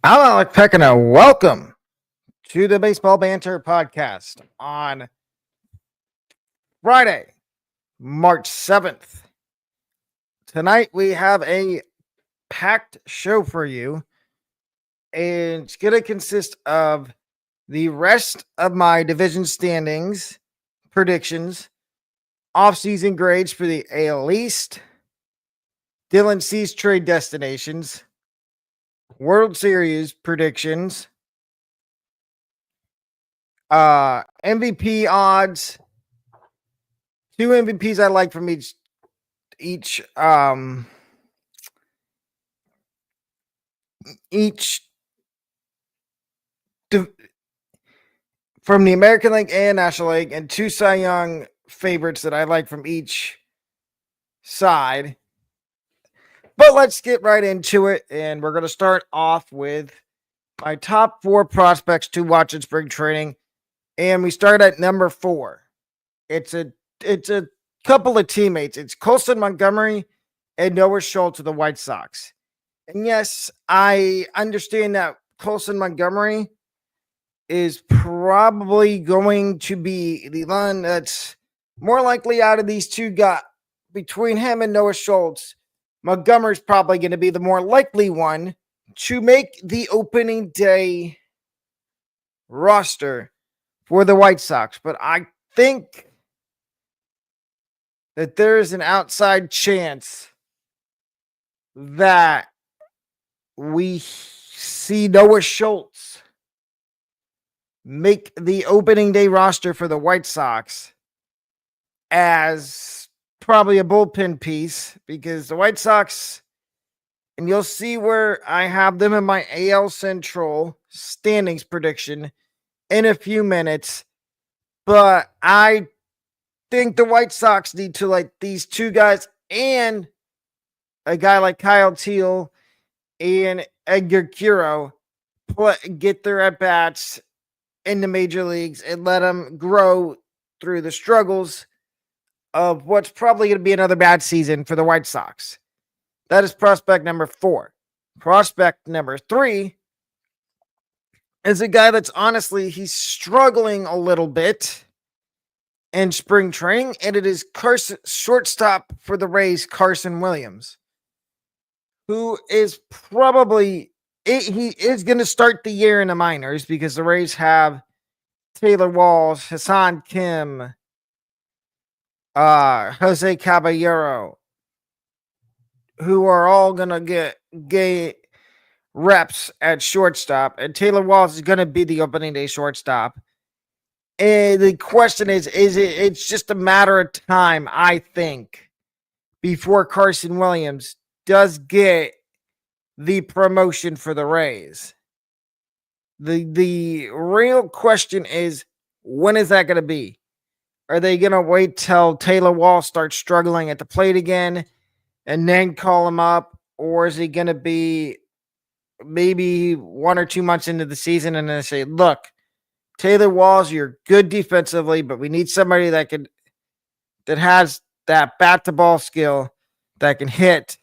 I'm Alec Pecino. Welcome to the Baseball Banter podcast on Friday, March 7th. Tonight we have a packed show for you, and it's going to consist of the rest of my division standings, predictions, offseason grades for the AL East, Dylan C's trade destinations, World Series predictions, MVP odds, two MVPs I like from each from the American League and National League, and two Cy Young favorites that I like from each side. But let's get right into it, and we're going to start off with my top 4 prospects to watch in spring training, and we start at number 4. It's a couple of teammates. It's Colson Montgomery and Noah Schultz of the White Sox. And yes, I understand that Colson Montgomery is probably going to be the one that's more likely out of these two guys. Between him and Noah Schultz, Montgomery's probably going to be the more likely one to make the opening day roster for the White Sox. But I think that there is an outside chance that we see Noah Schultz make the opening day roster for the White Sox as probably a bullpen piece, because the White Sox, and you'll see where I have them in my AL Central standings prediction in a few minutes, but I think the White Sox need to like these two guys and a guy like Kyle Teal and Edgar Quiro get their at-bats in the major leagues and let them grow through the struggles of what's probably going to be another bad season for the White Sox. That is prospect number 4. Prospect number 3 is a guy that's honestly, he's struggling a little bit in spring training, and it is shortstop for the Rays, Carson Williams, who is probably, he is going to start the year in the minors because the Rays have Taylor Walls, Hassan Kim, Jose Caballero, who are all going to get reps at shortstop, and Taylor Walls is going to be the opening day shortstop. And the question is it's just a matter of time, I think, before Carson Williams does get the promotion for the Rays. The real question is, when is that going to be? Are they going to wait till Taylor Wall starts struggling at the plate again and then call him up? Or is he going to be maybe 1 or 2 months into the season and then say, look, Taylor Walls, you're good defensively, but we need somebody that has that bat-to-ball skill that can hit.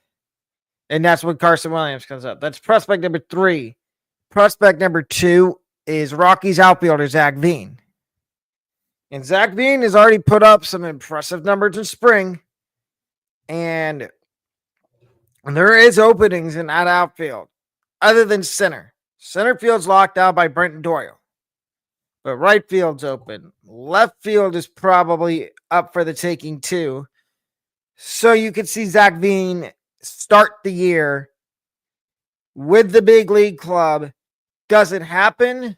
And that's when Carson Williams comes up. That's prospect number 3. Prospect number 2 is Rockies outfielder Zach Veen. And Zach Veen has already put up some impressive numbers in spring. And there is openings in that outfield other than center. Center field's locked out by Brenton Doyle. But right field's open. Left field is probably up for the taking too. So you could see Zach Veen start the year with the big league club. Does it happen?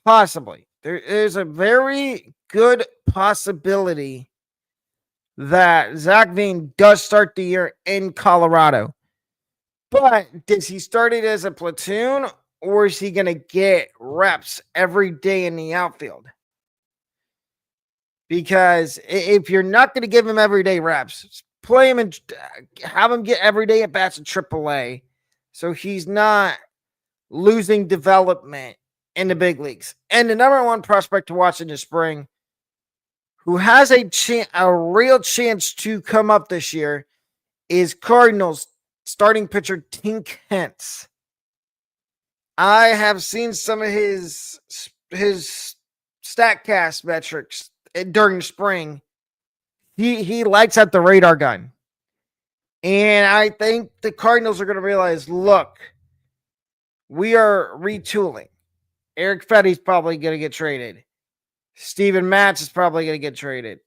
Possibly. There is a very good possibility that Zach Veen does start the year in Colorado. But does he start it as a platoon, or is he going to get reps every day in the outfield? Because if you're not going to give him everyday reps, play him and have him get everyday at bats in AAA, so he's not losing development in the big leagues. And the number 1 prospect to watch in the spring, who has a real chance to come up this year, is Cardinals starting pitcher Tink Hence. I have seen some of his Statcast metrics during spring. He lights up the radar gun. And I think the Cardinals are going to realize, look, we are retooling. Eric Fetty's probably going to get traded. Steven Matz is probably going to get traded.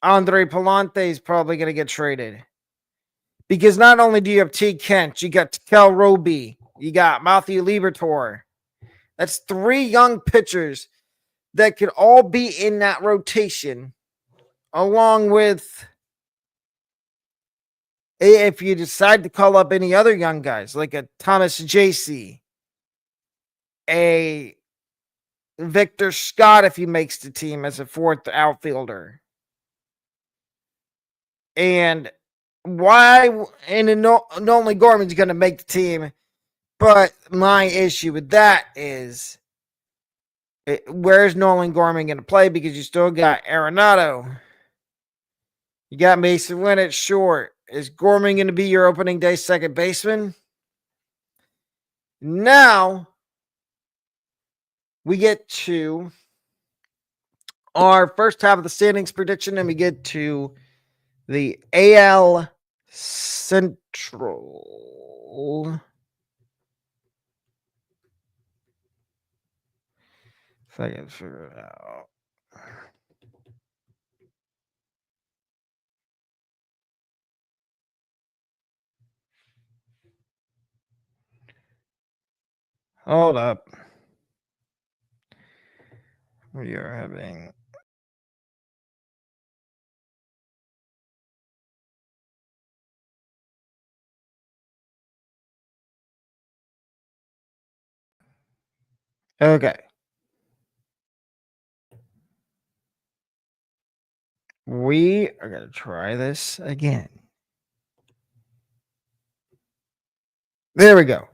Andre Palante is probably going to get traded. Because not only do you have T. Kent, you got Kel Roby, you got Matthew Liberatore. That's 3 young pitchers that could all be in that rotation, along with, if you decide to call up any other young guys, like a Thomas J.C., a Victor Scott, if he makes the team as a 4th outfielder. And Nolan Gorman's going to make the team. But my issue with that is, where's Nolan Gorman going to play? Because you still got Arenado. You got Mason Wynn at short. Is Gorman going to be your opening day second baseman? Now, we get to our first half of the standings prediction, and we get to the AL Central. If I can figure it out. Hold up. We are having... Okay. We are going to try this again. There we go.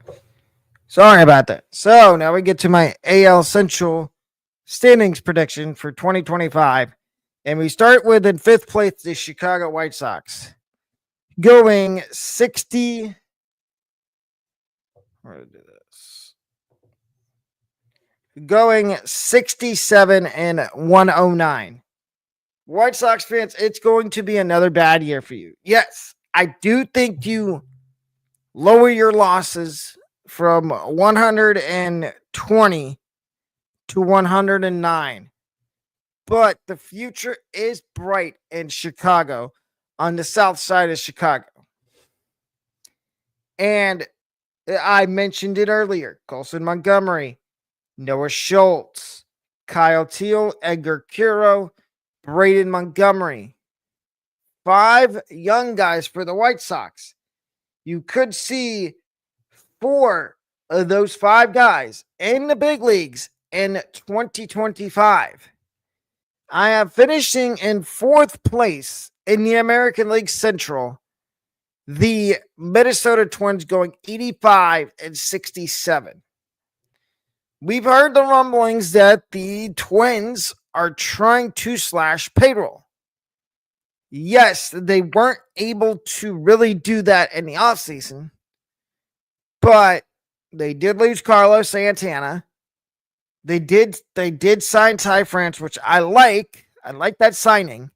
Sorry about that. So now we get to my AL Central standings prediction for 2025. And we start with, in 5th place, the Chicago White Sox. Going 60. We're going to do this. Going 67-109. White Sox fans, it's going to be another bad year for you. Yes, I do think you lower your losses from 120 to 109. But the future is bright in Chicago, on the south side of Chicago. And I mentioned it earlier. Colson Montgomery, Noah Schultz, Kyle Teal, Edgar Quero, Braden Montgomery. 5 young guys for the White Sox. You could see 4 of those 5 guys in the big leagues in 2025. I am finishing in 4th place in the American League Central. The Minnesota Twins going 85-67. We've heard the rumblings that the Twins are trying to slash payroll. Yes, they weren't able to really do that in the offseason, but they did lose Carlos Santana. They did sign Ty France, which I like. I like that signing.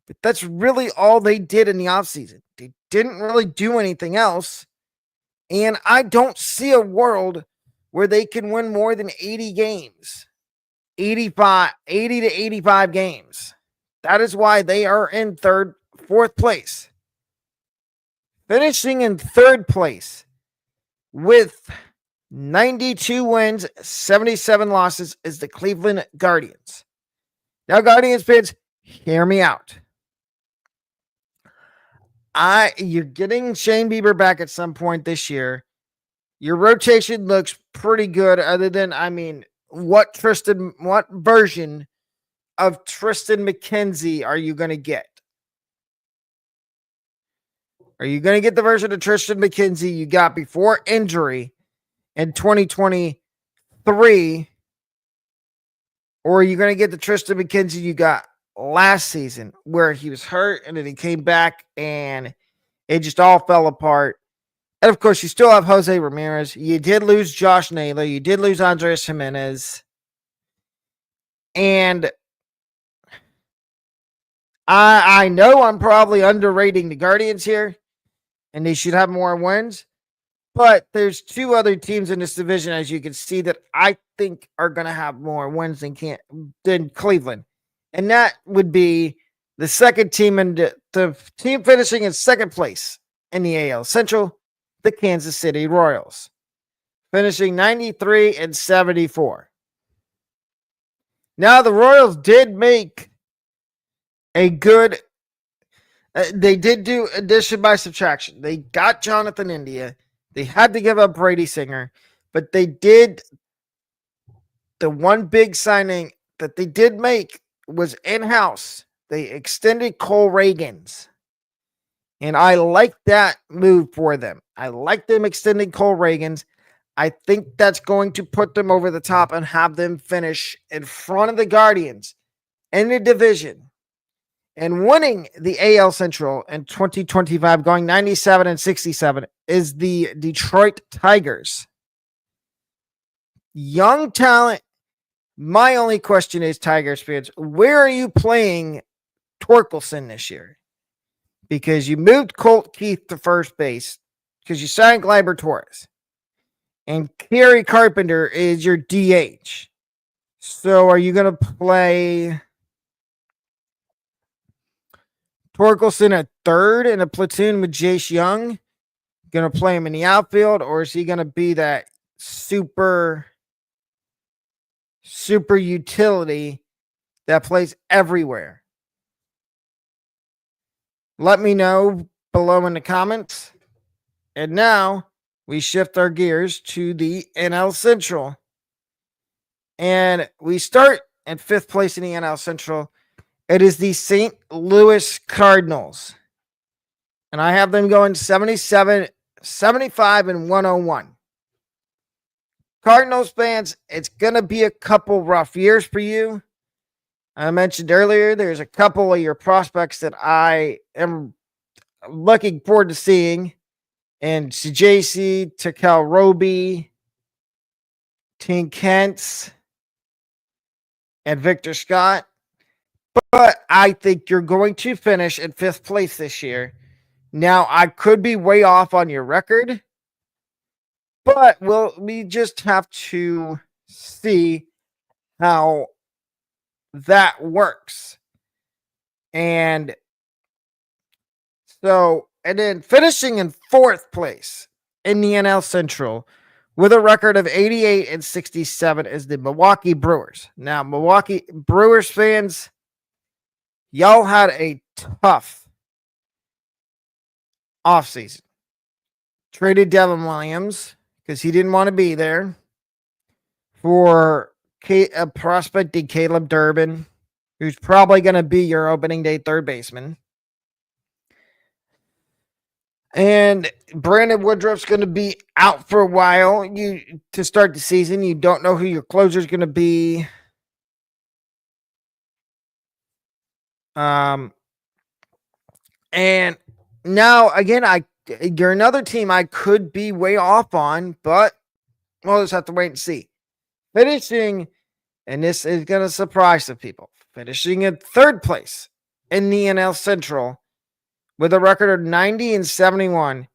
But that's really all they did in the offseason. They didn't really do anything else. And I don't see a world where they can win more than 80 games. 80 to 85 games. That is why they are in 4th place. Finishing in 3rd place with 92 wins, 77 losses is the Cleveland Guardians. Now, Guardians fans, hear me out. You're getting Shane Bieber back at some point this year. Your rotation looks pretty good, other than, what version of Tristan McKenzie are you going to get? Are you going to get the version of Tristan McKenzie you got before injury in 2023? Or are you going to get the Tristan McKenzie you got last season, where he was hurt and then he came back and it just all fell apart? And of course, you still have Jose Ramirez. You did lose Josh Naylor. You did lose Andres Jimenez. And I know I'm probably underrating the Guardians here, and they should have more wins. But there's two other teams in this division, as you can see, that I think are going to have more wins than Cleveland. And that would be the second team and the team finishing in second place in the AL Central, the Kansas City Royals, finishing 93 and 74. Now, the Royals did make a good they did do addition by subtraction. They got Jonathan India. They had to give up Brady Singer, but they did. The one big signing that they did make was in-house. They extended Cole Reagans. And I like that move for them. I like them extending Cole Reagans. I think that's going to put them over the top and have them finish in front of the Guardians in the division. And winning the AL Central in 2025, going 97 and 67, is the Detroit Tigers. Young talent. My only question is, Tigers fans, where are you playing Torkelson this year? Because you moved Colt Keith to first base because you signed Gleyber Torres. And Kerry Carpenter is your DH. So are you going to play Torkelson at third in a platoon with Jace Young? Going to play him in the outfield, or is he going to be that super utility that plays everywhere? Let me know below in the comments. And now we shift our gears to the NL Central. And we start at fifth place in the NL Central. It is the St. Louis Cardinals. And I have them going 77, 75, and 101. Cardinals fans, it's going to be a couple rough years for you. I mentioned earlier, there's a couple of your prospects that I am looking forward to seeing. And CJC, Takel Roby, Tink Kentz, and Victor Scott. But I think you're going to finish in fifth place this year. Now, I could be way off on your record, but we just have to see how that works. And then finishing in fourth place in the NL Central with a record of 88 and 67 is the Milwaukee Brewers. Now, Milwaukee Brewers fans, y'all had a tough offseason. Traded Devin Williams because he didn't want to be there for a prospect in Caleb Durbin, who's probably going to be your opening day third baseman. And Brandon Woodruff's going to be out for a while. To start the season, you don't know who your closer is going to be. And now again, you're another team I could be way off on, but we'll just have to wait and see. Finishing, and this is going to surprise some people, finishing in third place in the NL Central with a record of 90 and 71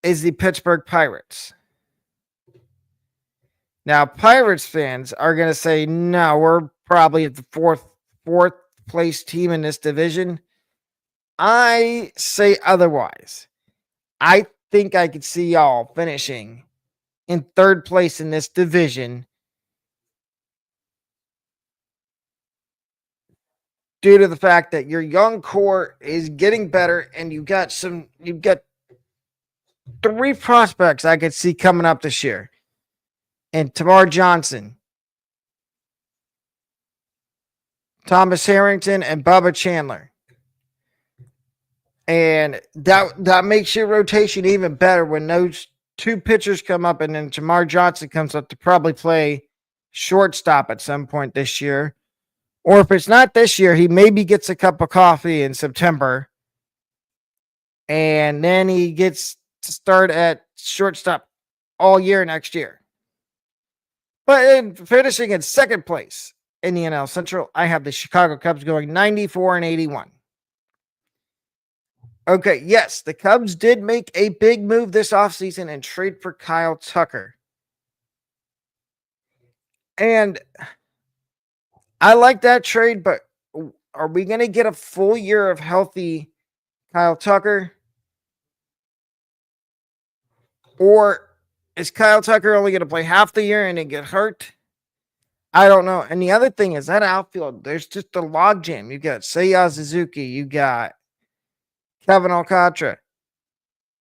is the Pittsburgh Pirates. Now, Pirates fans are going to say, no, we're probably at the fourth place team in this division. I say otherwise. I think I could see y'all finishing in third place in this division due to the fact that your young core is getting better and you've got three prospects I could see coming up this year. And Tamar Johnson, Thomas Harrington, and Bubba Chandler. And that makes your rotation even better when those two pitchers come up and then Tamar Johnson comes up to probably play shortstop at some point this year. Or if it's not this year, he maybe gets a cup of coffee in September and then he gets to start at shortstop all year next year. But in finishing in second place in the NL Central, I have the Chicago Cubs going 94 and 81. Okay, yes, the Cubs did make a big move this offseason and trade for Kyle Tucker. And I like that trade, but are we going to get a full year of healthy Kyle Tucker? Or is Kyle Tucker only going to play half the year and then get hurt? I don't know. And the other thing is that outfield, there's just a logjam. You got Seiya Suzuki, you got Kevin Alcantara,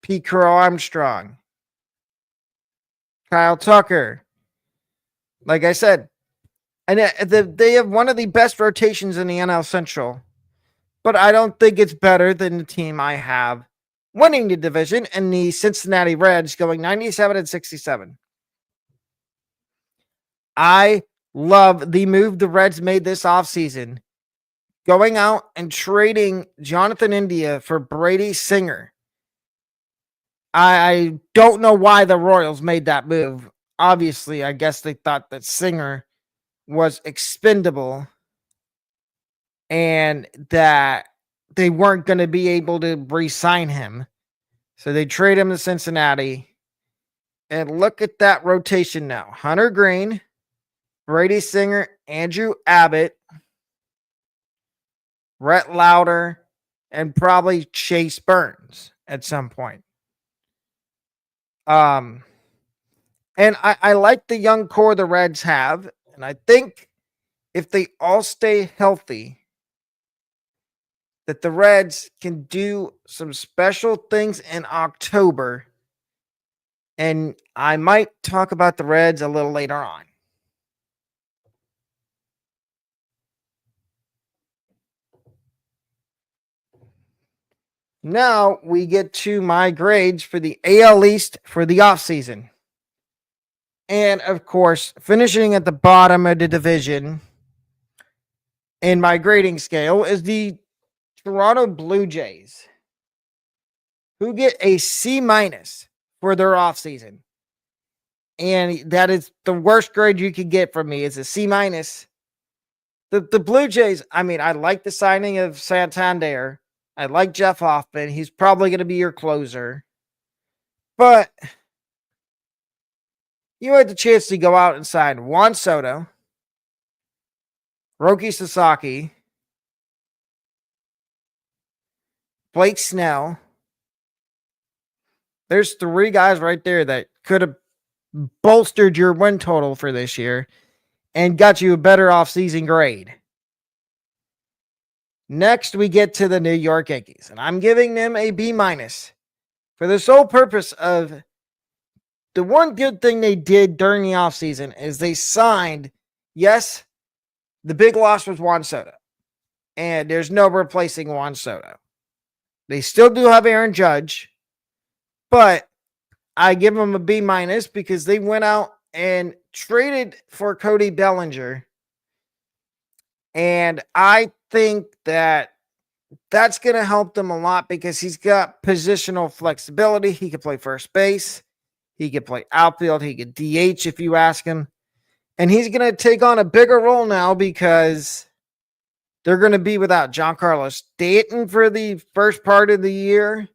Pete Crow Armstrong, Kyle Tucker. Like I said, and they have one of the best rotations in the NL Central, but I don't think it's better than the team I have winning the division and the Cincinnati Reds going 97 and 67. I love the move the Reds made this offseason, going out and trading Jonathan India for Brady Singer. I don't know why the Royals made that move. Obviously, I guess they thought that Singer was expendable and that they weren't going to be able to re-sign him. So they trade him to Cincinnati. And look at that rotation now. Hunter Green, Brady Singer, Andrew Abbott, Rhett Lauder, and probably Chase Burns at some point. And I like the young core the Reds have. And I think if they all stay healthy, that the Reds can do some special things in October. And I might talk about the Reds a little later on. Now we get to my grades for the AL East for the offseason. And of course, finishing at the bottom of the division in my grading scale is the Toronto Blue Jays, who get a C minus for their offseason. And that is the worst grade you could get from me is a C minus. The Blue Jays, I mean, I like the signing of Santander. I like Jeff Hoffman. He's probably going to be your closer. But you had the chance to go out and sign Juan Soto, Roki Sasaki, Blake Snell. There's three guys right there that could have bolstered your win total for this year and got you a better offseason grade. Next, we get to the New York Yankees, and I'm giving them a B minus for the sole purpose of the one good thing they did during the offseason is they signed, yes, the big loss was Juan Soto, and there's no replacing Juan Soto. They still do have Aaron Judge, but I give them a B minus because they went out and traded for Cody Bellinger. And I think that that's going to help them a lot because he's got positional flexibility. He can play first base. He can play outfield. He can DH if you ask him. And he's going to take on a bigger role now because they're going to be without Giancarlo Stanton for the first part of the year,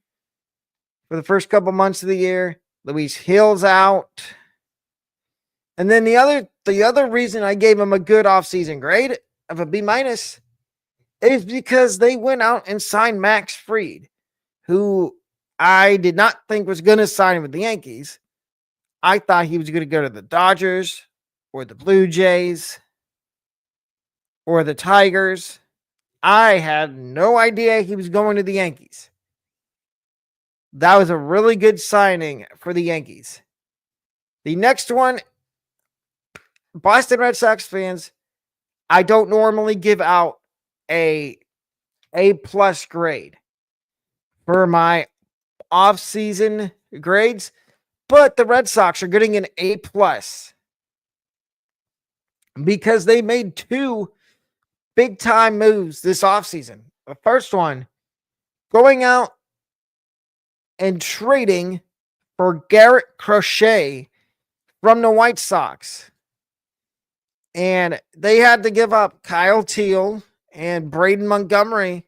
for the first couple months of the year. Luis Hill's out. And then the other reason I gave him a good offseason grade of a B minus is because they went out and signed Max Fried, who I did not think was going to sign with the Yankees. I thought he was going to go to the Dodgers or the Blue Jays or the Tigers. I had no idea he was going to the Yankees. That was a really good signing for the Yankees. The next one, Boston Red Sox fans, I don't normally give out a plus grade for my off-season grades, but the Red Sox are getting an A plus because they made two big-time moves this offseason. The first one, going out and trading for Garrett Crochet from the White Sox. And they had to give up Kyle Teal and Braden Montgomery,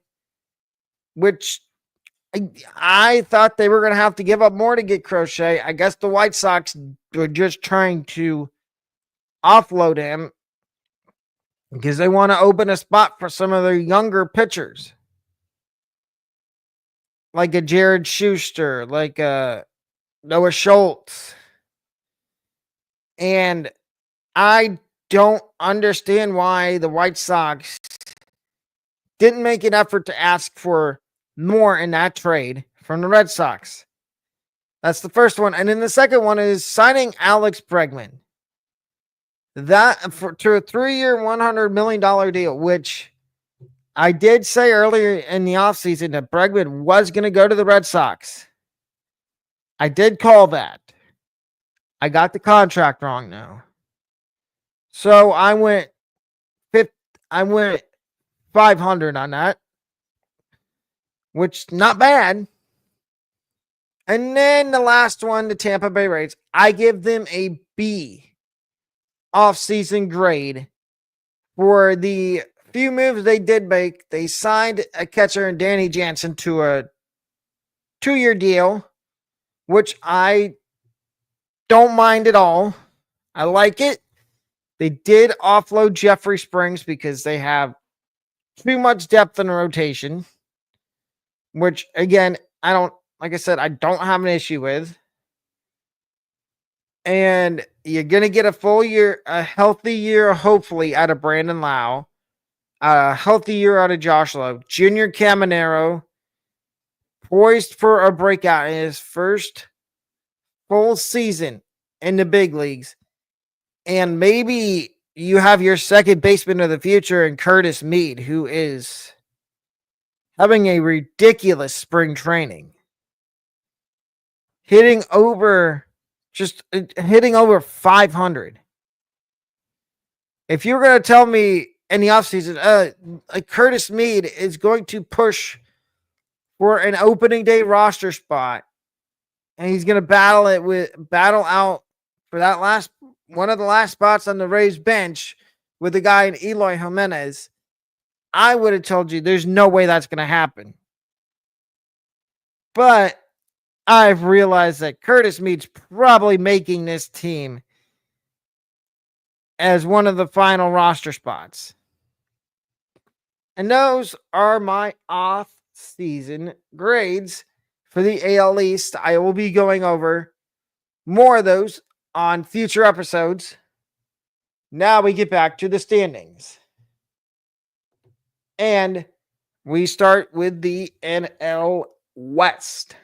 which I thought they were going to have to give up more to get Crochet. I guess the White Sox were just trying to offload him because they want to open a spot for some of their younger pitchers, like a Jared Schuster, like a Noah Schultz. And I don't understand why the White Sox didn't make an effort to ask for more in that trade from the Red Sox. That's the first one. And then the second one is signing Alex Bregman. That to a 3-year, $100 million deal, which I did say earlier in the offseason that Bregman was going to go to the Red Sox. I did call that. I got the contract wrong now. So I went 500 on that, which not bad. And then the last one, the Tampa Bay Rays, I give them a B off-season grade for the few moves they did make. They signed a catcher in Danny Jansen to a 2-year deal, which I don't mind at all. I like it. They did offload Jeffrey Springs because they have too much depth in the rotation, which, again, like I said, I don't have an issue with. And you're going to get a full year, a healthy year, hopefully, out of Brandon Lau, a healthy year out of Josh Lowe. Junior Caminero, poised for a breakout in his first full season in the big leagues. And maybe you have your second baseman of the future in Curtis Mead, who is having a ridiculous spring training. Hitting over 500. If you were going to tell me in the offseason, Curtis Mead is going to push for an opening day roster spot, and he's going to battle out for that one of the last spots on the Rays bench with the guy in Eloy Jimenez, I would have told you there's no way that's going to happen. But I've realized that Curtis Mead's probably making this team as one of the final roster spots. And those are my off-season grades for the AL East. I will be going over more of those on future episodes. Now we get back to the standings. And we start with the NL West.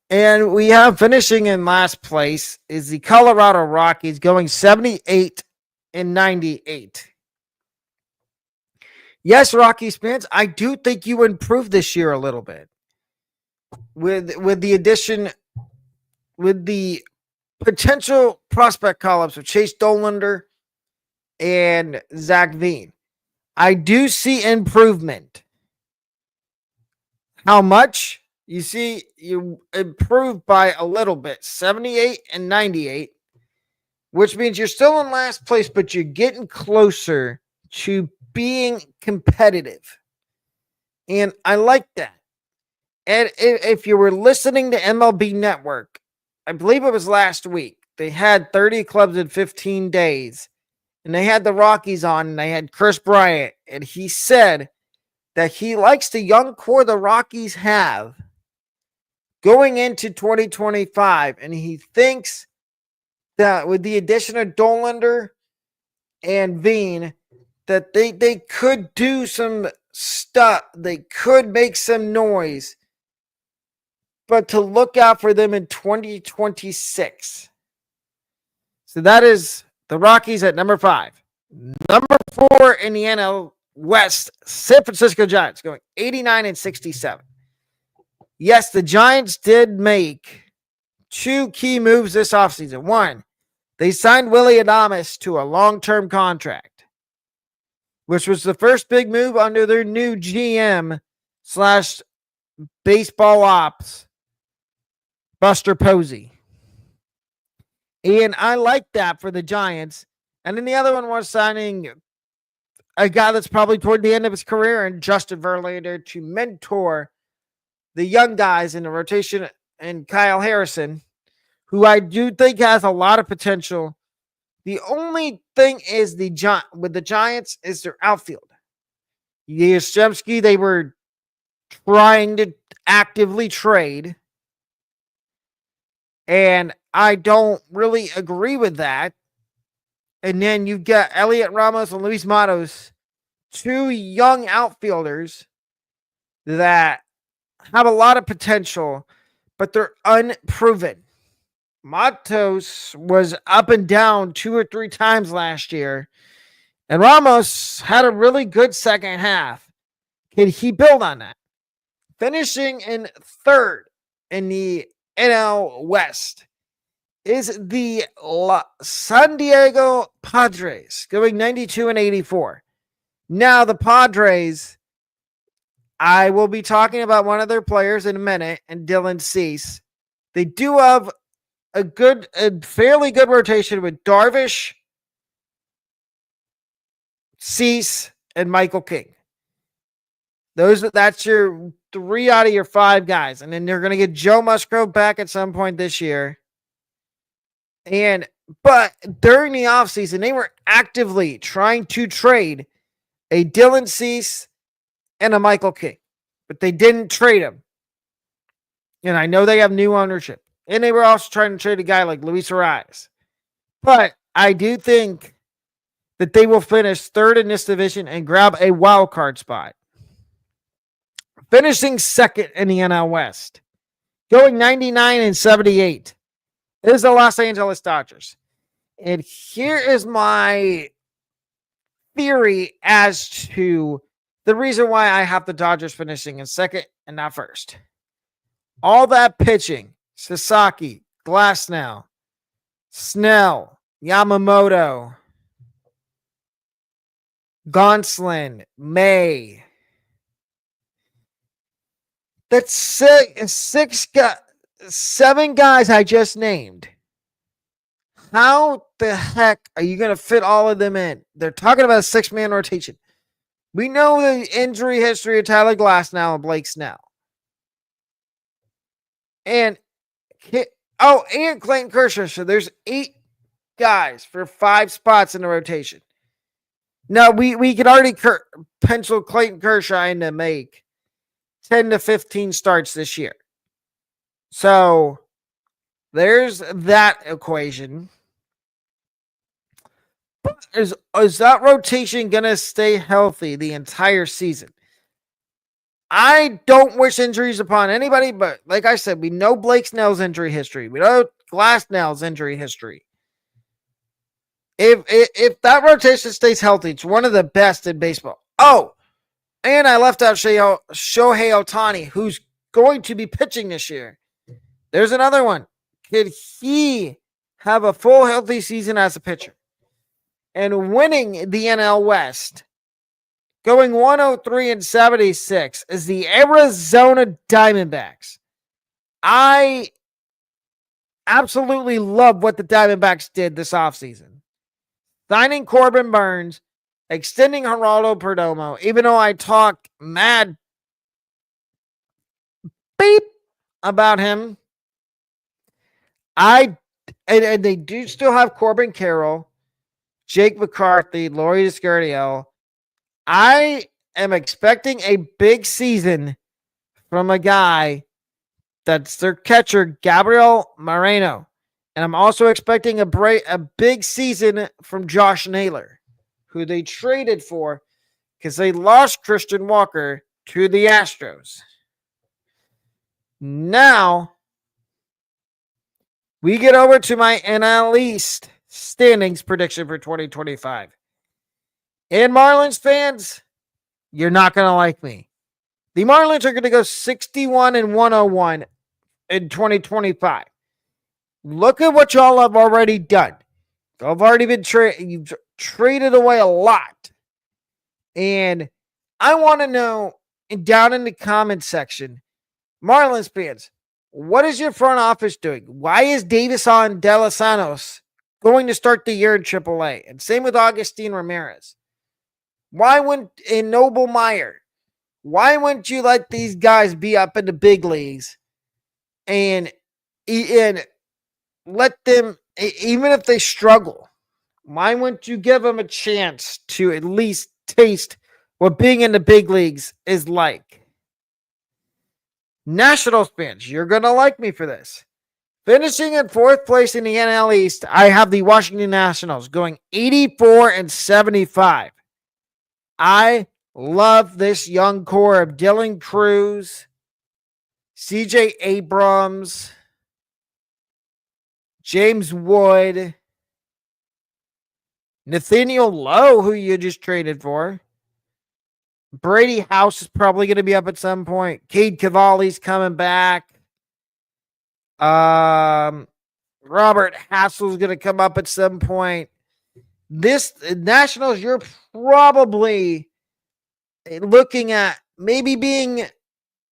And we have finishing in last place is the Colorado Rockies going 78-98. Yes, Rockies fans, I do think you improved this year a little bit. With the addition, with the potential prospect call-ups of Chase Dollander and Zach Veen. I do see improvement. How much? You see, you improved by a little bit, 78-98, which means you're still in last place, but you're getting closer to being competitive. And I like that. And if you were listening to MLB Network, I believe it was last week, they had 30 clubs in 15 days, and they had the Rockies on, and they had Chris Bryant, and he said that he likes the young core the Rockies have going into 2025, and he thinks that with the addition of Dollander and Veen, that they could do some stuff. They could make some noise, but to look out for them in 2026. So that is the Rockies at number 5. Number 4 in the NL West, San Francisco Giants going 89-67. Yes, the Giants did make 2 key moves this offseason. One, they signed Willy Adames to a long-term contract, which was the first big move under their new GM, slash baseball ops, Buster Posey. And I like that for the Giants. And then the other one was signing a guy that's probably toward the end of his career, and Justin Verlander, to mentor the young guys in the rotation, and Kyle Harrison, who I do think has a lot of potential. The only thing is with the Giants is their outfield. Yastrzemski, they were trying to actively trade, and I don't really agree with that. And then you've got Elliot Ramos and Luis Matos, two young outfielders that have a lot of potential, but they're unproven. Matos was up and down 2 or 3 times last year, and Ramos had a really good second half. Can he build on that? Finishing in third in the NL West is the San Diego Padres, going 92 and 84. Now, the Padres, I will be talking about one of their players in a minute, and Dylan Cease. They do have a fairly good rotation with Darvish, Cease, and Michael King. That's your 3 out of your 5 guys. And then they're going to get Joe Musgrove back at some point this year. But during the offseason, they were actively trying to trade a Dylan Cease and a Michael King, but they didn't trade him. And I know they have new ownership. And they were also trying to trade a guy like Luis Arias. But I do think that they will finish third in this division and grab a wild card spot. Finishing second in the NL West, going 99 and 78, is the Los Angeles Dodgers. And here is my theory as to the reason why I have the Dodgers finishing in second and not first. All that pitching, Sasaki, Glasnow, Snell, Yamamoto, Gonsolin, May. That's 7 guys I just named. How the heck are you going to fit all of them in? They're talking about a 6-man rotation. We know the injury history of Tyler Glasnow and Blake Snell. And Clayton Kershaw. So there's 8 guys for 5 spots in the rotation. Now, we could already pencil Clayton Kershaw in to make 10 to 15 starts this year. So there's that equation. But is that rotation going to stay healthy the entire season? I don't wish injuries upon anybody, but like I said, we know Blake Snell's injury history. We know Glasnow's injury history. If that rotation stays healthy, it's one of the best in baseball. Oh, and I left out Shohei Ohtani, who's going to be pitching this year. There's another one. Could he have a full healthy season as a pitcher? And winning the NL West, going 103 and 76, is the Arizona Diamondbacks. I absolutely love what the Diamondbacks did this offseason. Signing Corbin Burns, extending Geraldo Perdomo, even though I talked mad beep about him. And they do still have Corbin Carroll, Jake McCarthy, Laurie Descartes. I am expecting a big season from a guy that's their catcher, Gabriel Moreno. And I'm also expecting a big season from Josh Naylor, who they traded for because they lost Christian Walker to the Astros. Now, we get over to my NL East standings prediction for 2025. And Marlins fans, you're not going to like me. The Marlins are going to go 61 and 101 in 2025. Look at what y'all have already done. Y'all have already been you've traded away a lot. And I want to know down in the comment section. Marlins fans, what is your front office doing? Why is Davison De Los Santos going to start the year in AAA? And same with Agustin Ramirez. Why wouldn't in Noble Meyer? Why wouldn't you let these guys be up in the big leagues and let them, even if they struggle, why wouldn't you give them a chance to at least taste what being in the big leagues is like? Nationals fans, you're going to like me for this. Finishing in fourth place in the NL East, I have the Washington Nationals going 84-75. I love this young core of Dylan Cruz, CJ Abrams, James Wood, Nathaniel Lowe, who you just traded for. Brady House is probably going to be up at some point. Cade Cavalli's coming back. Robert Hassel's going to come up at some point. This Nationals, you're probably looking at maybe being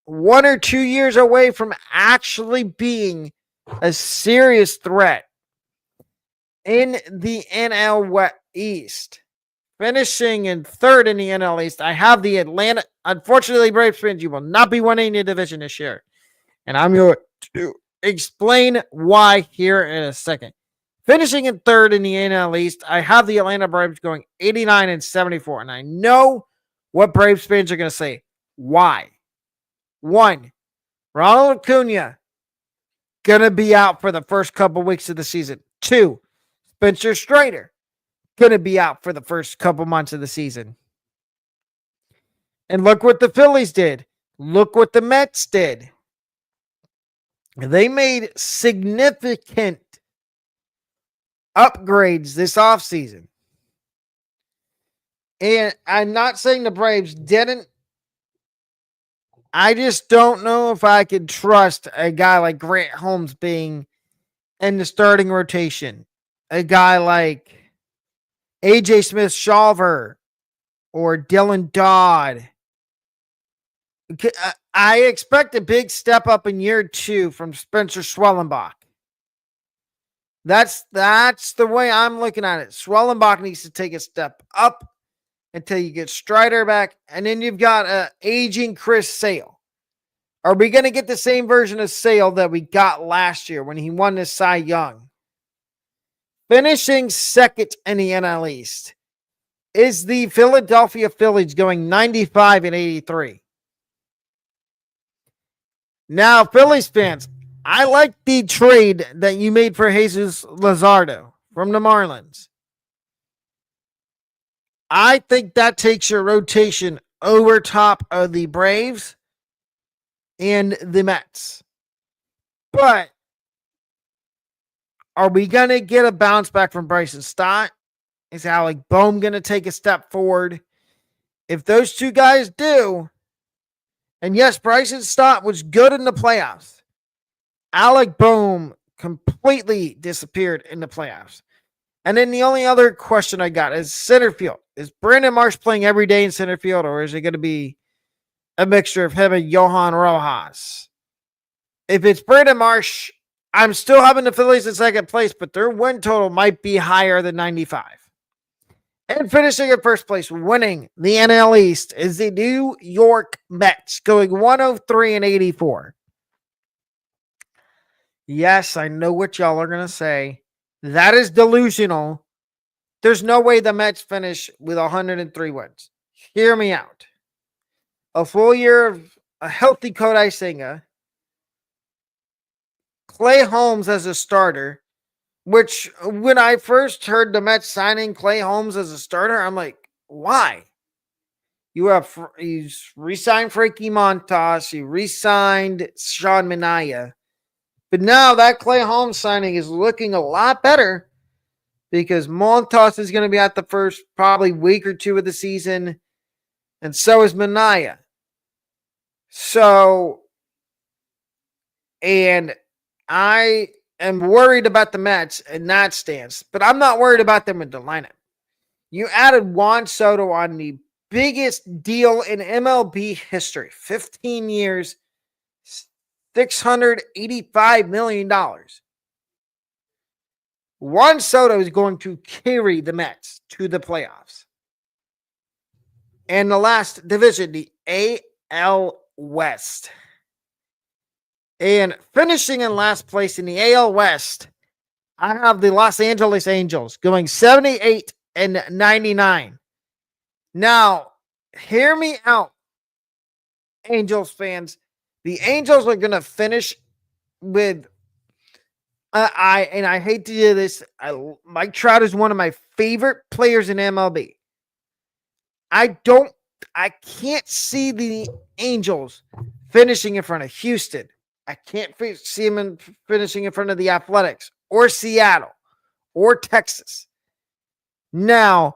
1 or 2 years away from actually being a serious threat in the NL East. Finishing in third in the NL East, I have the Atlanta. Unfortunately, Braves fans, you will not be winning the division this year. And I'm going to explain why here in a second. Finishing in third in the NL East, I have the Atlanta Braves going 89-74. And I know what Braves fans are going to say. Why? 1, Ronald Acuna going to be out for the first couple weeks of the season. 2, Spencer Strider going to be out for the first couple months of the season. And look what the Phillies did. Look what the Mets did. They made significant upgrades this offseason. And I'm not saying the Braves didn't. I just don't know if I could trust a guy like Grant Holmes being in the starting rotation. A guy like AJ Smith-Shawver or Dylan Dodd. I expect a big step up in year 2 from Spencer Schwellenbach. That's the way I'm looking at it. Schwellenbach needs to take a step up until you get Strider back, and then you've got aging Chris Sale. Are we going to get the same version of Sale that we got last year when he won the Cy Young? Finishing second in the NL East is the Philadelphia Phillies going 95-83. Now, Phillies fans, I like the trade that you made for Jesus Luzardo from the Marlins. I think that takes your rotation over top of the Braves and the Mets. But are we going to get a bounce back from Bryson Stott? Is Alec Bohm going to take a step forward? If those two guys do, and yes, Bryson Stott was good in the playoffs. Alec Bohm completely disappeared in the playoffs. And then the only other question I got is center field. Is Brandon Marsh playing every day in center field, or is it going to be a mixture of him and Johan Rojas? If it's Brandon Marsh, I'm still having the Phillies in second place, but their win total might be higher than 95. And finishing in first place, winning the NL East, is the New York Mets, going 103-84. Yes, I know what y'all are going to say. That is delusional. There's no way the Mets finish with 103 wins. Hear me out. A full year of a healthy Kodai Senga, Clay Holmes as a starter, which when I first heard the Mets signing Clay Holmes as a starter, I'm like, why? He's re-signed Frankie Montas, he re-signed Sean Manaea. But now that Clay Holmes signing is looking a lot better because Montas is going to be at the first probably week or 2 of the season, and so is Manaea. So, and I am worried about the Mets in that stance, but I'm not worried about them in the lineup. You added Juan Soto on the biggest deal in MLB history. 15 years, $685 million. Juan Soto is going to carry the Mets to the playoffs. And the last division, the AL West. And finishing in last place in the AL West, I have the Los Angeles Angels going 78 and 99. Now, hear me out, Angels fans. The Angels are going to finish with I hate to do this. Mike Trout is one of my favorite players in MLB. I can't see the Angels finishing in front of Houston. I can't see them finishing in front of the Athletics or Seattle or Texas. Now,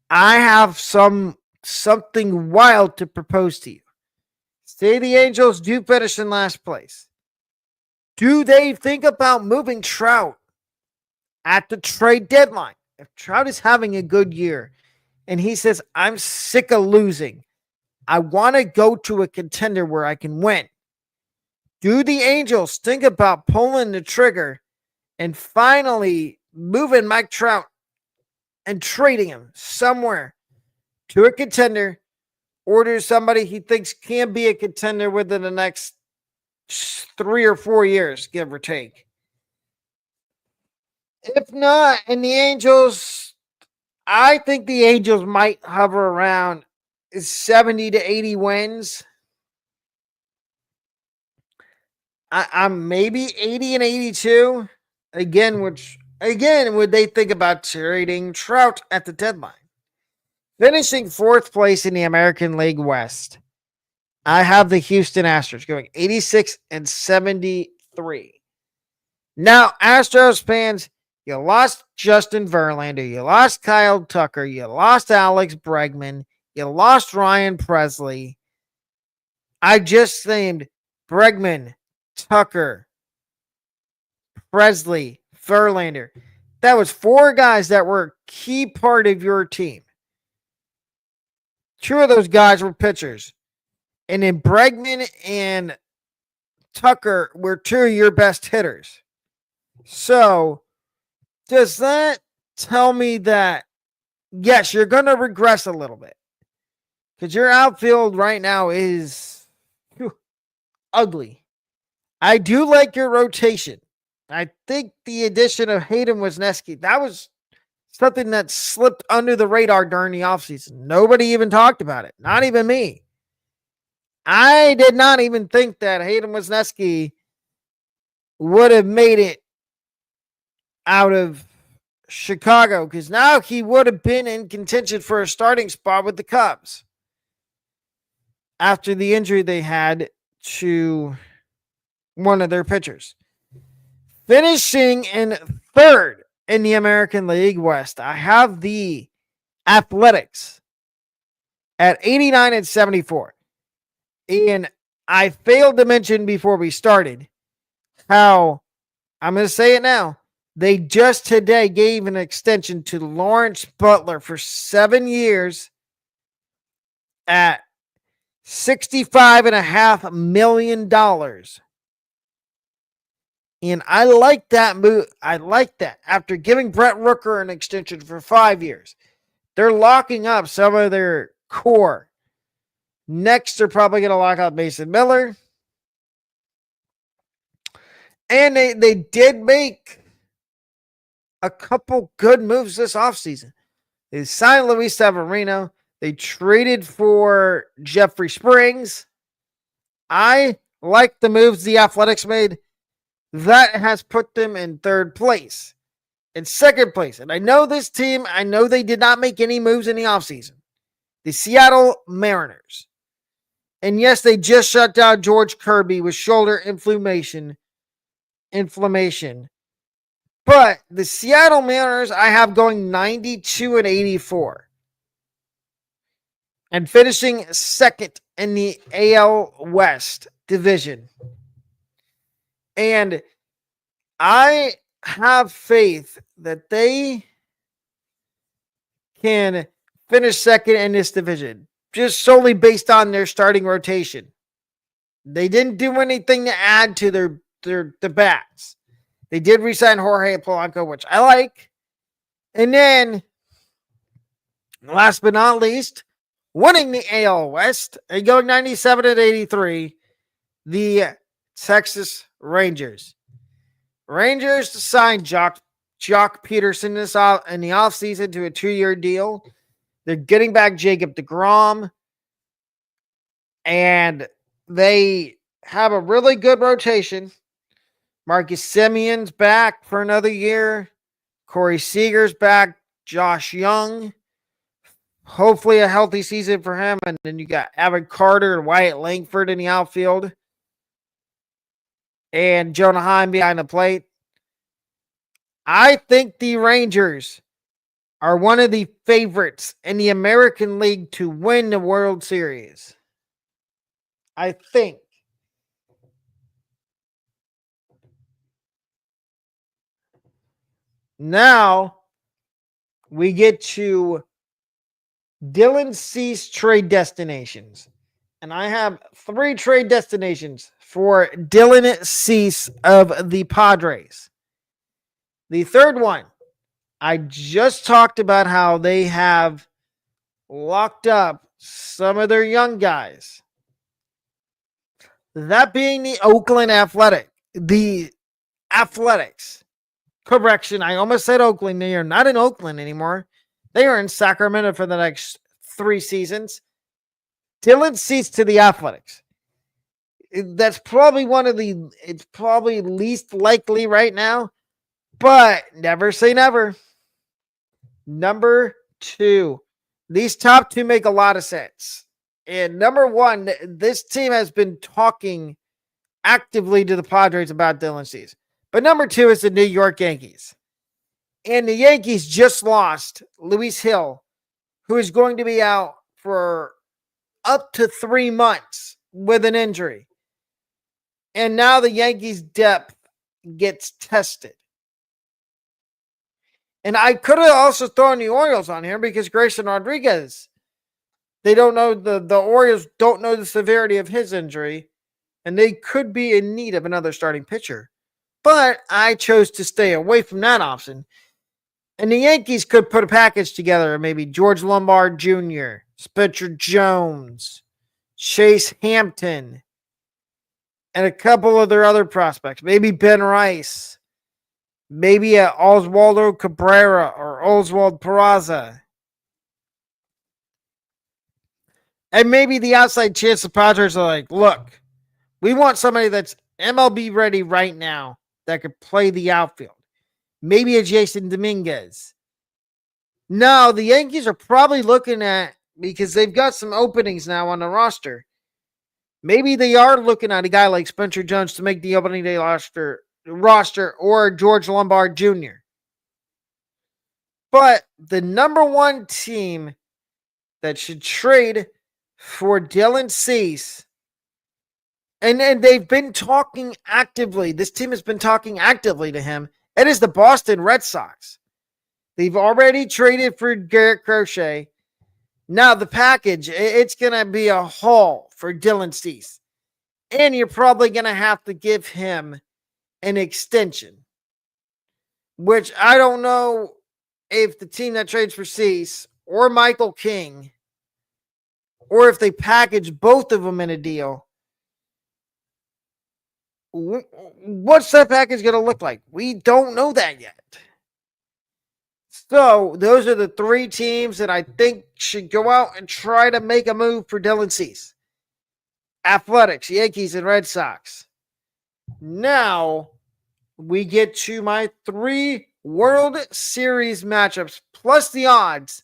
I have something wild to propose to you. Say the Angels do finish in last place. Do they think about moving Trout at the trade deadline? If Trout is having a good year and he says, I'm sick of losing, I want to go to a contender where I can win. Do the Angels think about pulling the trigger and finally moving Mike Trout and trading him somewhere to a contender or to somebody he thinks can be a contender within the next 3 or 4 years, give or take? If not, and the Angels, I think the Angels might hover around 70 to 80 wins. I'm maybe 80 and 82. Again, would they think about trading Trout at the deadline? Finishing fourth place in the American League West, I have the Houston Astros going 86 and 73. Now, Astros fans, you lost Justin Verlander, you lost Kyle Tucker, you lost Alex Bregman, you lost Ryan Presley. I just named Bregman, Tucker, Presley, Verlander. That was 4 guys that were a key part of your team. 2 of those guys were pitchers. And then Bregman and Tucker were 2 of your best hitters. So, does that tell me that, yes, you're going to regress a little bit? Because your outfield right now is ugly. I do like your rotation. I think the addition of Hayden Wesneski, that was something that slipped under the radar during the offseason. Nobody even talked about it. Not even me. I did not even think that Hayden Wesneski would have made it out of Chicago, because now he would have been in contention for a starting spot with the Cubs after the injury they had to one of their pitchers. Finishing in third in the American League West, I have the Athletics at 89 and 74. And I failed to mention before we started how, I'm going to say it now, they just today gave an extension to Lawrence Butler for 7 years at $65.5 million. And I like that move. I like that. After giving Brett Rooker an extension for 5 years, they're locking up some of their core. Next, they're probably going to lock up Mason Miller. And they did make a couple good moves this offseason. They signed Luis Severino. They traded for Jeffrey Springs. I like the moves the Athletics made. That has put them in third place. In second place, and I know this team, I know they did not make any moves in the offseason. The Seattle Mariners. And yes, they just shut down George Kirby with shoulder inflammation. But the Seattle Mariners, I have going 92 and 84. And finishing second in the AL West division. And I have faith that they can finished second in this division, just solely based on their starting rotation. They didn't do anything to add to their bats. They did resign Jorge Polanco, which I like. And then, last but not least, winning the AL West and going 97-83, the Texas Rangers. Rangers signed Jock Peterson in the offseason to a 2-year deal. They're getting back Jacob deGrom. And they have a really good rotation. Marcus Simeon's back for another year. Corey Seager's back. Josh Young. Hopefully a healthy season for him. And then you got Evan Carter and Wyatt Langford in the outfield. And Jonah Heim behind the plate. I think the Rangers are one of the favorites in the American League to win the World Series. I think. Now we get to Dylan Cease trade destinations. And I have 3 trade destinations for Dylan Cease of the Padres. The third one, I just talked about how they have locked up some of their young guys. That being the Oakland Athletics. Correction, I almost said Oakland. They are not in Oakland anymore. They are in Sacramento for the next 3 seasons. Dylan Cease to the Athletics. That's probably it's probably least likely right now, but never say never. Number 2. These top 2 make a lot of sense. And number 1, this team has been talking actively to the Padres about Dylan Cease. But number 2 is the New York Yankees. And the Yankees just lost Luis Hill, who is going to be out for up to 3 months with an injury. And now the Yankees' depth gets tested. And I could have also thrown the Orioles on here because Grayson Rodriguez, they don't know, the Orioles don't know the severity of his injury, and they could be in need of another starting pitcher. But I chose to stay away from that option. And the Yankees could put a package together, maybe George Lombard Jr., Spencer Jones, Chase Hampton, and a couple of their other prospects. Maybe Ben Rice. Maybe Oswaldo Cabrera or Oswald Peraza. And maybe the outside chance the Padres are like, look, we want somebody that's MLB ready right now that could play the outfield. Maybe a Jason Dominguez. No, the Yankees are probably looking at, because they've got some openings now on the roster. Maybe they are looking at a guy like Spencer Jones to make the opening day roster or George Lombard Jr. But the number 1 team that should trade for Dylan Cease, and they've been talking actively, this team has been talking actively to him, it is the Boston Red Sox. They've already traded for Garrett Crochet. Now the package, it's going to be a haul for Dylan Cease. And you're probably going to have to give him an extension. Which I don't know if the team that trades for Cease or Michael King, or if they package both of them in a deal, what's that package going to look like? We don't know that yet. So those are the 3 teams that I think should go out and try to make a move for Dylan Cease. Athletics, Yankees, and Red Sox. Now we get to my 3 World Series matchups plus the odds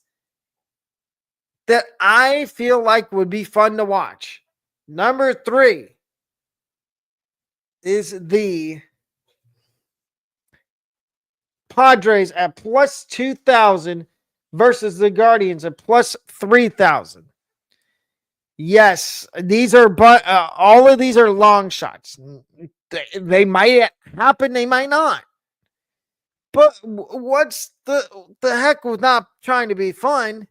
that I feel like would be fun to watch. Number 3 is the Padres at plus 2,000 versus the Guardians at plus 3,000. Yes, these are all of these are long shots. They might happen, they might not. But what's the heck with not trying to be fun?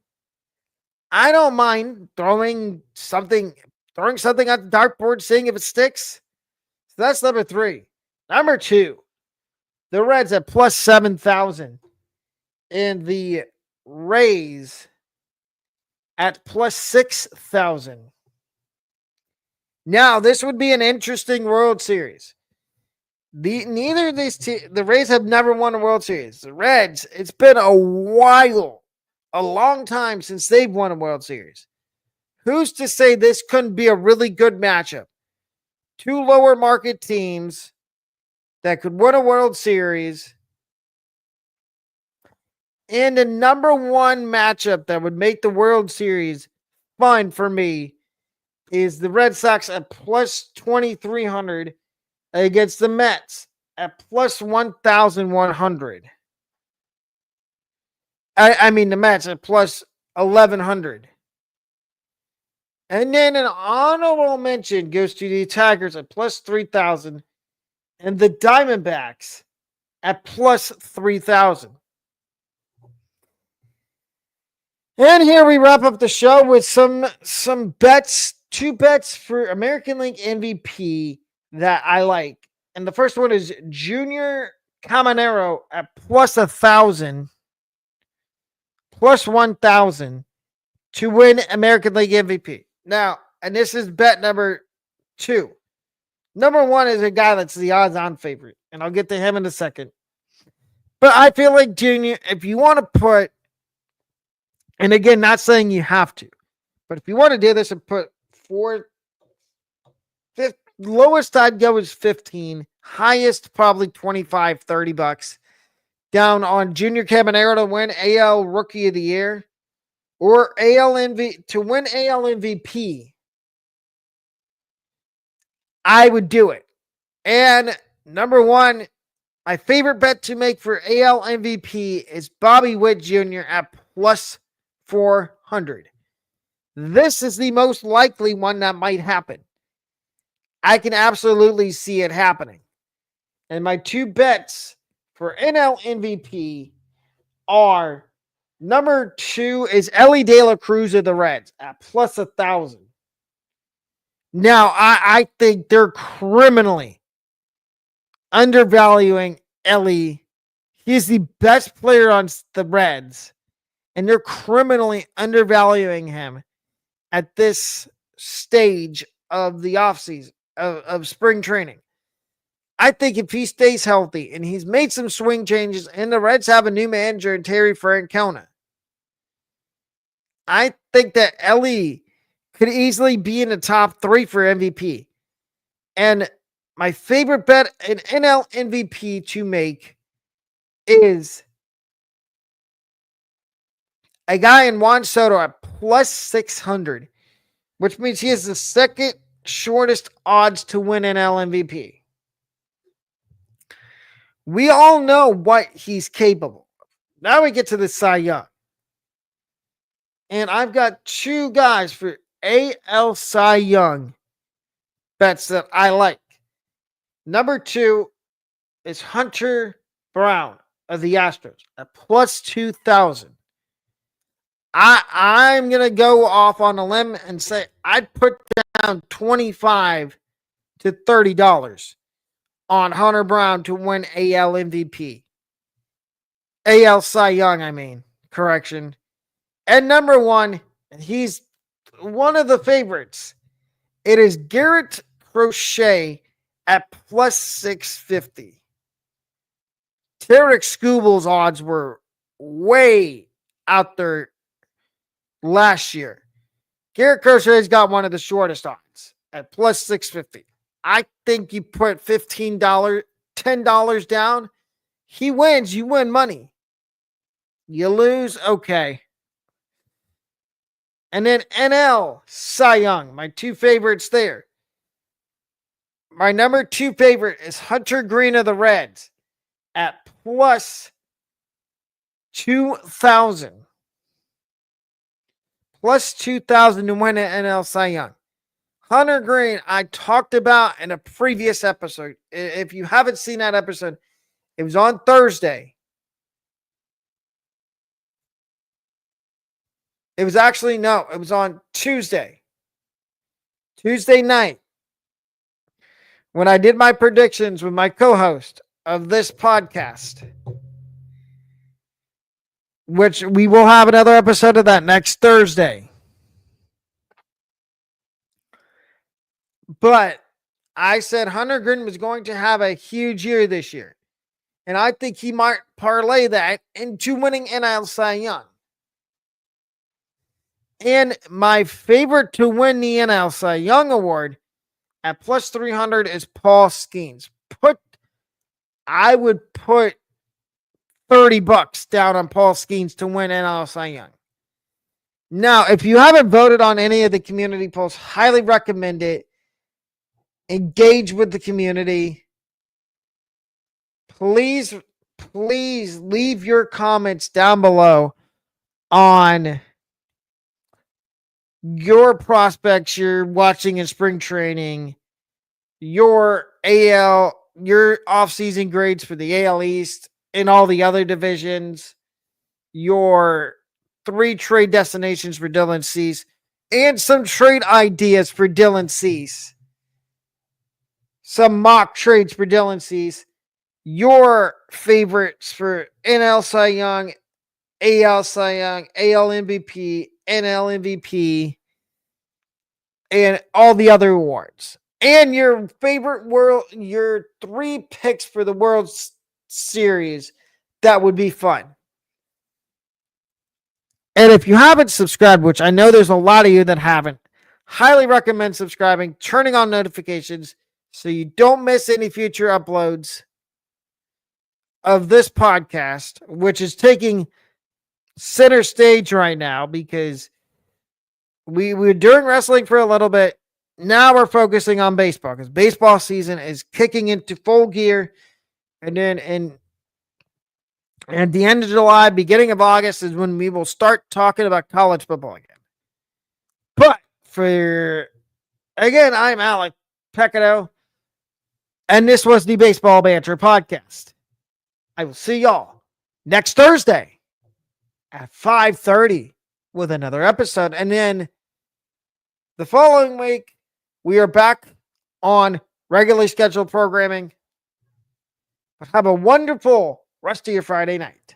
I don't mind throwing something at the dartboard, seeing if it sticks. So that's number 3. Number 2, the Reds at plus 7,000 and the Rays at plus 6,000. Now, this would be an interesting World Series. Neither of these the Rays have never won a World Series. The Reds, it's been a while, a long time since they've won a World Series. Who's to say this couldn't be a really good matchup? Two lower market teams that could win a World Series, and the number one matchup that would make the World Series fun for me is the Red Sox at plus 2,300 against the Mets at plus 1,100. I mean, the Mets at plus 1,100. And then an honorable mention goes to the Tigers at plus 3,000 and the Diamondbacks at plus 3,000. And here we wrap up the show with some bets, 2 bets for American League MVP that I like. And the first one is Junior Caminero at plus 1,000, plus 1,000 to win American League MVP. Now, and this is bet number 2. Number 1 is a guy that's the odds-on favorite, and I'll get to him in a second. But I feel like Junior, if you want to put, and again, not saying you have to, but if you want to do this and put lowest I'd go is 15, highest probably 25, $30 down on Junior Caminero to win AL Rookie of the Year or to win AL MVP. I would do it. And number 1, my favorite bet to make for AL MVP is Bobby Witt Jr. at plus 400. This is the most likely one that might happen. I can absolutely see it happening. And my 2 bets for NL MVP are number 2 is Elly De La Cruz of the Reds at plus 1,000. Now, I think they're criminally undervaluing Elly. He's the best player on the Reds, and they're criminally undervaluing him at this stage of the offseason, of spring training. I think if he stays healthy and he's made some swing changes and the Reds have a new manager in Terry Francona, I think that Elly could easily be in the top 3 for MVP. And my favorite bet in NL MVP to make is a guy in Juan Soto at plus 600, which means he has the second shortest odds to win NL MVP. We all know what he's capable of. Now we get to the Cy Young. And I've got 2 guys for AL Cy Young bets that I like. Number 2 is Hunter Brown of the Astros at plus 2,000. I'm going to go off on a limb and say I'd put down $25 to $30 on Hunter Brown to win AL MVP. AL Cy Young, I mean. Correction. And number 1, he's one of the favorites. It is Garrett Crochet at plus 650. Tarek Skubal's odds were way out there last year. Garrett Crochet's got one of the shortest odds at plus 650. I think you put $15, $10 down. He wins, you win money. You lose, okay. And then NL Cy Young, my 2 favorites there. My number 2 favorite is Hunter Green of the Reds at plus 2,000. Plus 2,000 to win an NL Cy Young. Hunter Green, I talked about in a previous episode. If you haven't seen that episode, it was on Thursday. It was actually, no, it was on Tuesday night, when I did my predictions with my co-host of this podcast, which we will have another episode of that next Thursday. But I said Hunter Green was going to have a huge year this year. And I think he might parlay that into winning NL Cy Young. And my favorite to win the NL Cy Young award at plus 300 is Paul Skeens. I would put $30 down on Paul Skeens to win NL Cy Young. Now, if you haven't voted on any of the community polls, highly recommend it. Engage with the community. Please leave your comments down below on your prospects you're watching in spring training, your offseason grades for the AL East and all the other divisions, your 3 trade destinations for Dylan Cease, and some trade ideas for Dylan Cease. Some mock trades for Dylan Cease. Your favorites for NL Cy Young, AL Cy Young, AL MVP, NL MVP, and all the other awards. And your your 3 picks for the World Series. That would be fun. And if you haven't subscribed, which I know there's a lot of you that haven't, highly recommend subscribing, turning on notifications so you don't miss any future uploads of this podcast, which is taking center stage right now because we were doing wrestling for a little bit. Now we're focusing on baseball because baseball season is kicking into full gear. And then at the end of July, beginning of August is when we will start talking about college football again. But I'm Alec Pecado, and this was the Baseball Banter Podcast. I will see y'all next Thursday at 5:30 with another episode. And then the following week, we are back on regularly scheduled programming. But have a wonderful rest of your Friday night.